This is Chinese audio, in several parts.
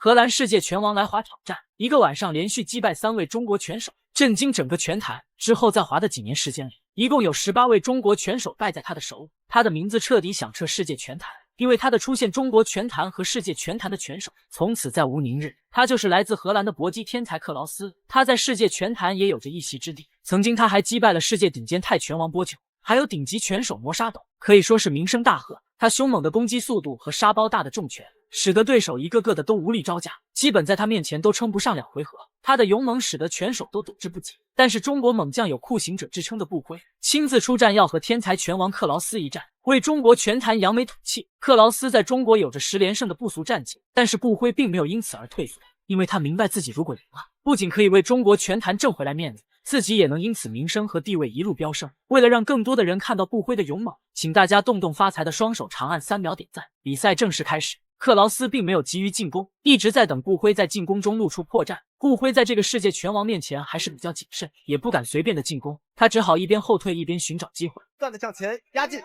荷兰世界拳王来华挑战，一个晚上连续击败3位中国拳手，震惊整个拳坛。之后在华的几年时间里，一共有18位中国拳手败在他的手里，他的名字彻底响彻世界拳坛。因为他的出现，中国拳坛和世界拳坛的拳手从此再无宁日。他就是来自荷兰的搏击天才克劳斯，他在世界拳坛也有着一席之地。曾经他还击败了世界顶尖泰拳王波九，还有顶级拳手磨砂斗，可以说是名声大赫。他凶猛的攻击速度和沙包大的重拳，使得对手一个个的都无力招架，基本在他面前都撑不上2回合。他的勇猛使得拳手都躲之不及。但是中国猛将有酷刑者之称的步辉，亲自出战要和天才拳王克劳斯一战，为中国拳坛扬眉吐气。克劳斯在中国有着10连胜的不俗战绩，但是步辉并没有因此而退缩，因为他明白自己如果赢了，不仅可以为中国拳坛挣回来面子，自己也能因此名声和地位一路飙升。为了让更多的人看到步辉的勇猛，请大家动动发财的双手，长按3秒点赞。比赛正式开始，克劳斯并没有急于进攻，一直在等步辉在进攻中露出破绽。步辉在这个世界拳王面前还是比较谨慎，也不敢随便的进攻，他只好一边后退一边寻找机会，不断的向前压进。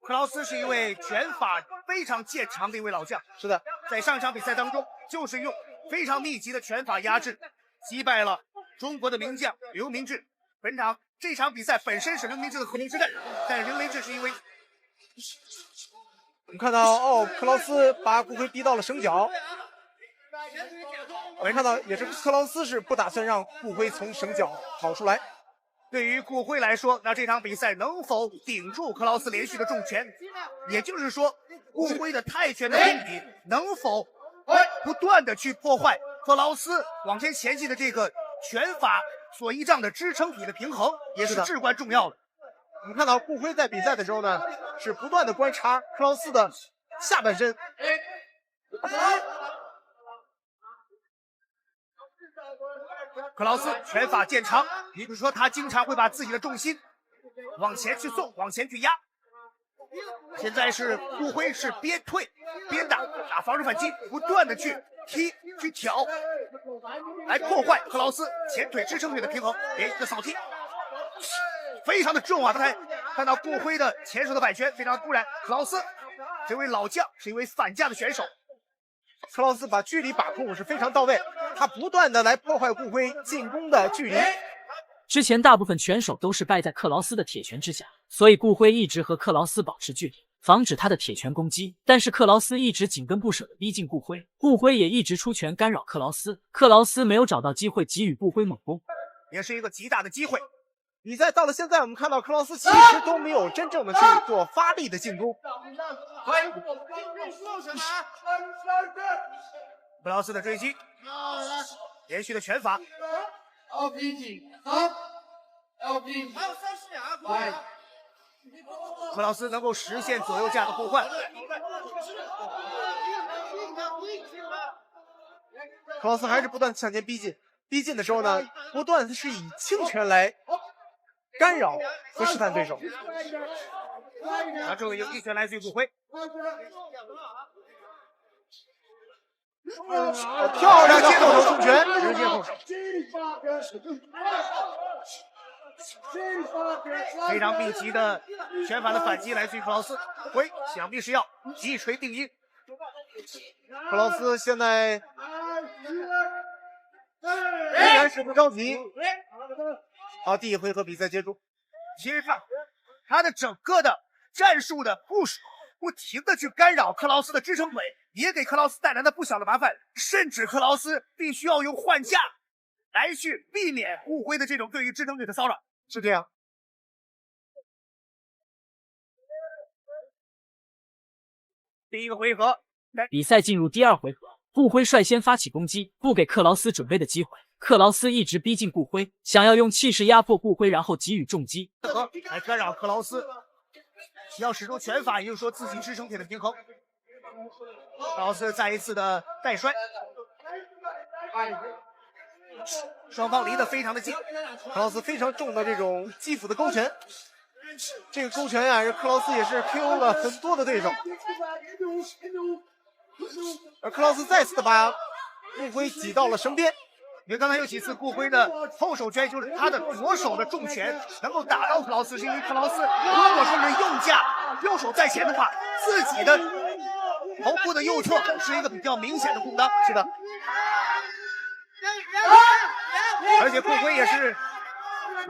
克劳斯是一位拳法非常见长的一位老将，是的，在上场比赛当中就是用非常密集的拳法压制，击败了中国的名将刘明志。这场比赛本身是刘明志的和平之战，但是刘明志是因为我们看到克劳斯把步辉逼到了绳脚。我们看到也是克劳斯是不打算让步辉从绳脚跑出来。对于步辉来说，那这场比赛能否顶住克劳斯连续的重拳，也就是说步辉的泰拳的功底能否不断的去破坏克劳斯往前前进的这个拳法所依仗的支撑体的平衡，也是至关重要的。我们看到步辉在比赛的时候呢，是不断的观察克劳斯的下半身。克劳斯拳法见长，也就是说他经常会把自己的重心往前去送，往前去压。现在是步辉是边退边打防守反击，不断的去踢去挑，来破坏克劳斯前腿支撑腿的平衡。连一个扫踢，非常的重啊！刚才看到步辉的前手的摆拳非常突然。克劳斯这位老将是一位反架的选手，克劳斯把距离把控是非常到位，他不断的来破坏步辉进攻的距离。之前大部分拳手都是败在克劳斯的铁拳之下，所以步辉一直和克劳斯保持距离，防止他的铁拳攻击。但是克劳斯一直紧跟不舍的逼近步辉，步辉也一直出拳干扰克劳斯，克劳斯没有找到机会给予步辉猛攻，也是一个极大的机会。比赛到了现在，我们看到克劳斯其实都没有真正的去做发力的进攻。克劳斯的追击，连续的拳法。克劳斯能够实现左右架的互换。克劳斯还是不断向前逼近，逼近的时候呢，不断是以轻拳来干扰和试探对手。然后这个一拳来自于步辉。漂亮的后手重拳，直接后手，非常密集的拳法的反击来自于克劳斯。辉想必是要一锤定音。克劳斯现在仍然是不着急。好，第一回合比赛结束。其实他的整个的战术的部署，不停的去干扰克劳斯的支撑腿，也给克劳斯带来了不小的麻烦，甚至克劳斯必须要用换架来去避免步辉的这种对于支撑腿的骚扰。是这样。第一个回合，比赛进入第2回合，步辉率先发起攻击，不给克劳斯准备的机会。克劳斯一直逼近步辉，想要用气势压迫步辉，然后给予重击，来干扰克劳斯。要使出拳法，也就是说自己支撑腿的平衡。克劳斯再一次的带摔，双方离得非常的近。克劳斯非常重的这种击斧的勾拳，这个勾拳呀，克劳斯也是 KO 了很多的对手。而克劳斯再次的把步辉挤到了绳边。因为刚才有几次步辉的后手拳，就是他的左手的重拳能够打到克劳斯，是因为克劳斯如果说是右架右手在前的话，自己的头部的右侧是一个比较明显的空当。是的，而且顾辉也是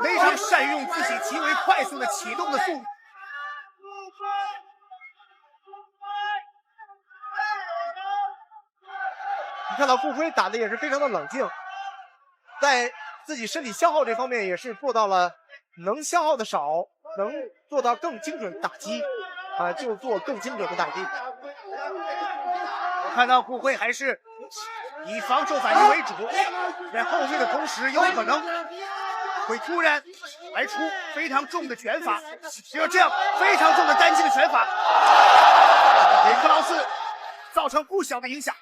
非常善用自己极为快速的启动的速度。你看到顾辉打的也是非常的冷静，在自己身体消耗这方面也是做到了能消耗的少，能做到更精准打击就做更精准的打击。我看到顾辉还是以防守反击为主，在后退的同时，有可能会突然来出非常重的拳法，只有这样非常重的单击的拳法，给克劳斯造成不小的影响。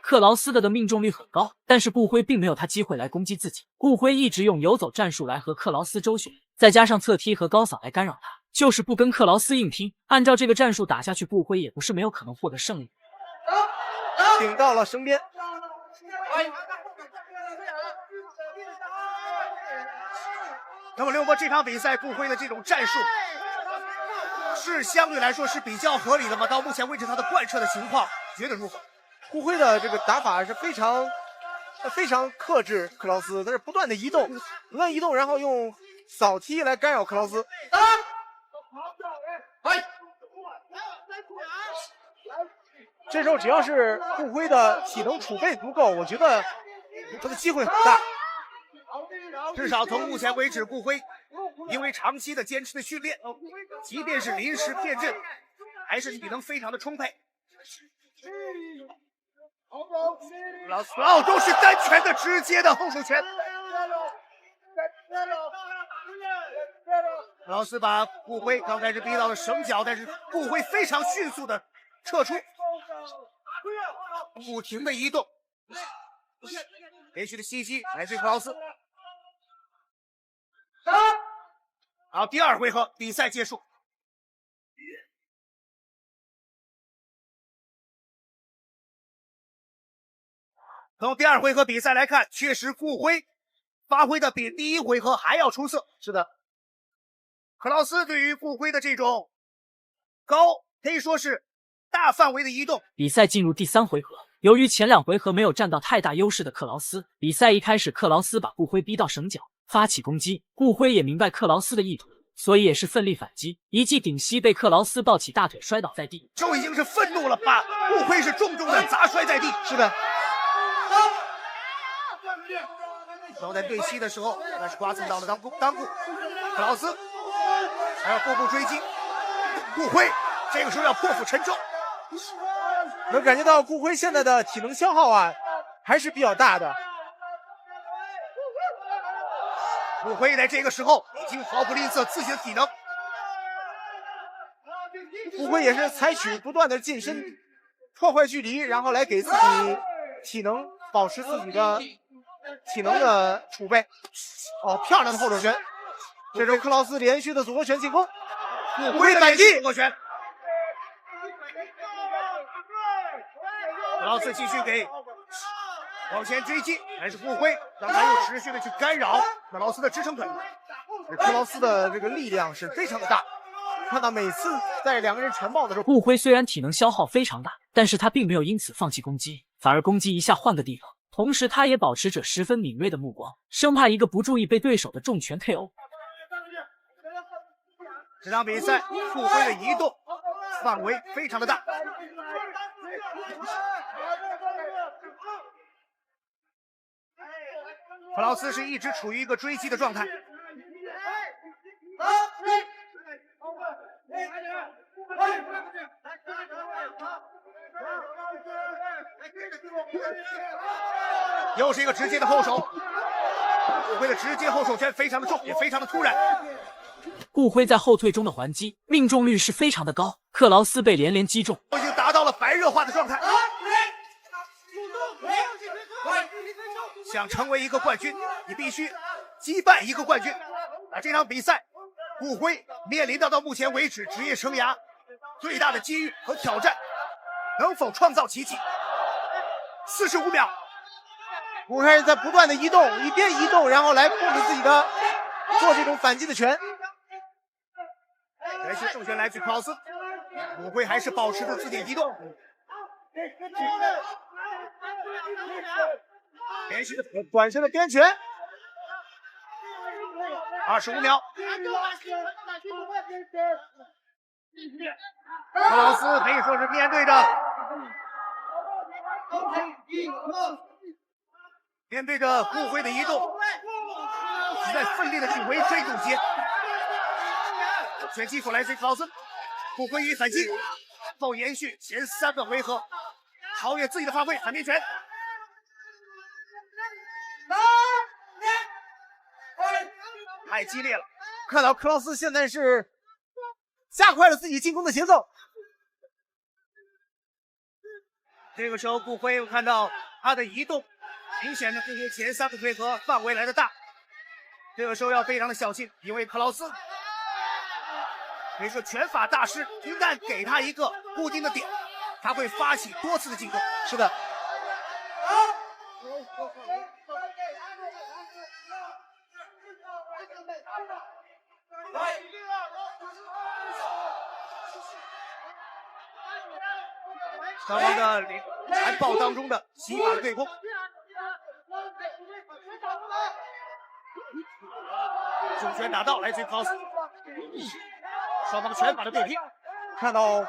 克劳斯的命中率很高，但是顾辉并没有他机会来攻击自己。顾辉一直用游走战术来和克劳斯周旋，再加上侧踢和高扫来干扰他，就是不跟克劳斯硬拼。按照这个战术打下去，顾辉也不是没有可能获得胜利。顶到了绳边，那么刘波这场比赛顾辉的这种战术是相对来说是比较合理的吗？到目前为止他的贯彻的情况觉得如何？顾辉的这个打法是非常克制克劳斯，他是不断的移动，然后用扫踢来干扰克劳斯。这时候只要是顾辉的体能储备足够，我觉得他的机会很大。至少从目前为止，顾辉因为长期的坚持的训练，即便是临时变阵，还是体能非常的充沛。老斯奥都是单拳的直接的后手拳，老斯把顾辉刚开始逼到了绳脚，但是顾辉非常迅速的撤出，不停的移动，连续的袭击来自于克劳斯。好，第二回合比赛结束。从第二回合比赛来看，确实顾辉发挥的比第一回合还要出色。是的，克劳斯对于顾辉的这种高，可以说是大范围的移动。比赛进入第三回合，由于前两回合没有占到太大优势的克劳斯，比赛一开始克劳斯把顾辉逼到绳脚，发起攻击。顾辉也明白克劳斯的意图，所以也是奋力反击，一记顶膝被克劳斯抱起大腿摔倒在地，就已经是愤怒了，把顾辉是重重的砸摔在地。是的。然后在对膝的时候，那是刮蹭到了裆部，克劳斯还要步步追击，顾辉这个时候要破釜沉舟。能感觉到顾辉现在的体能消耗还是比较大的。顾辉在这个时候已经毫不吝啬自己的体能，顾辉也是采取不断的近身破坏距离，然后来给自己体能保持自己的体能的储备。漂亮的后手拳，这时候克劳斯连续的组合拳进攻，顾辉的反击，组合拳，克劳斯继续给往前追击，还是顾辉让他又持续的去干扰克劳斯的支撑腿。克劳斯的这个力量是非常的大，看到每次在两个人缠抱的时候，顾辉虽然体能消耗非常大，但是他并没有因此放弃攻击，反而攻击一下换个地方，同时他也保持着十分敏锐的目光，生怕一个不注意被对手的重拳 KO。这场比赛顾辉的移动范围非常的大，克劳斯是一直处于一个追击的状态。又是一个直接的后手，顾辉的直接后手拳非常的重，也非常的突然。顾辉在后退中的还击命中率是非常的高，克劳斯被连连击中，已经达到了白热化的状态。想成为一个冠军，你必须击败一个冠军。这场比赛，顾辉面临到目前为止职业生涯最大的机遇和挑战，能否创造奇迹？45秒，顾辉在不断的移动，一边移动，然后来控制自己的做这种反击的拳。连续重拳来自克劳斯，骨灰还是保持着自己的移动，连续的短身的边拳， 25秒。克劳斯可以说是面对着骨灰的移动，在奋力的去围追堵截。拳击手来自于克劳斯，骨灰予以反击，否延续前3个回合，超越自己的发挥，反面拳。太激烈了，看到克劳斯现在是加快了自己进攻的节奏。这个时候骨灰我看到他的移动明显的比前3个回合范围来的大，这个时候要非常的小心，因为克劳斯可以说拳法大师，一旦给他一个固定的点，他会发起多次的进攻。是的，双方的残暴当中的洗法的对攻，重拳打到，来自于克劳斯，双方拳法的对拼，看到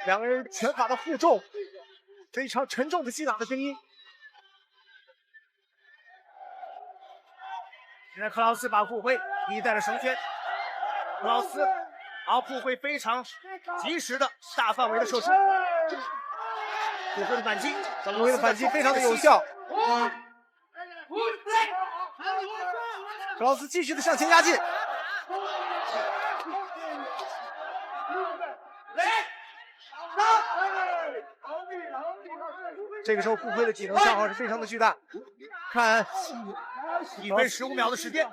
两个人拳法的互重，非常沉重的击打的声音。现在克劳斯把骨灰依在了绳圈，克劳斯把骨灰非常及时的大范围的射出，骨灰的反击，骨灰的反击非常的有效。克劳斯继续的向前压进，这个时候骨灰的体能消耗是非常的巨大。看1分15秒的时间，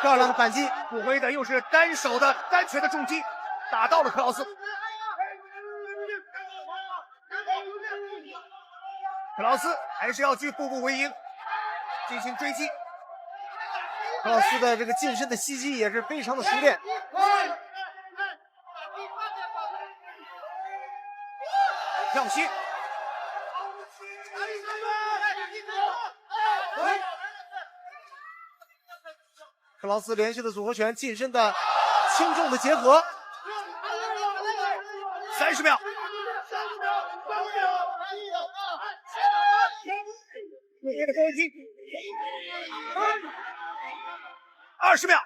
漂亮的反击，骨灰的又是单手的单拳的重击，打到了克劳斯。克劳斯还是要去步步为营，进行追击。克劳斯的这个近身的袭击也是非常的熟练。跳膝，克劳斯连续的组合拳，近身的轻重的结合。30秒。20秒，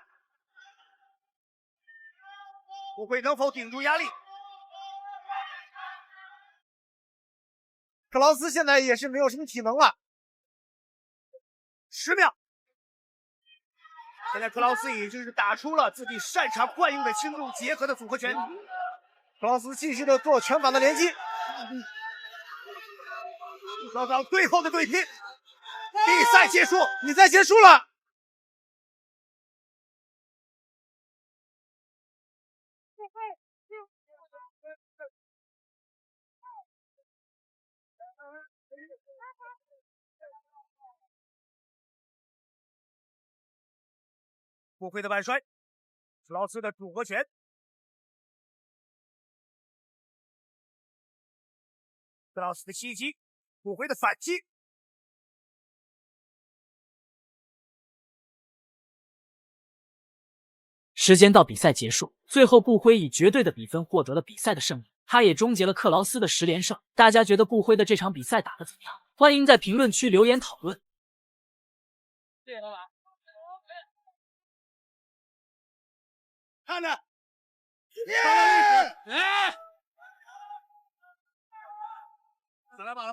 骨灰能否顶住压力？克劳斯现在也是没有什么体能了。10秒，现在克劳斯已经是打出了自己擅长惯用的轻重结合的组合拳。克劳斯继续的做拳法的连击。双方最后的对拼，比赛结束，比赛结束了。骨灰的半摔，克劳斯的组合拳，克劳斯的袭击，骨灰的反击。时间到比赛结束，最后布灰以绝对的比分获得了比赛的胜利，他也终结了克劳斯的10连胜。大家觉得布灰的这场比赛打得怎么样？欢迎在评论区留言讨论。谢谢老板。看着，哎，再来把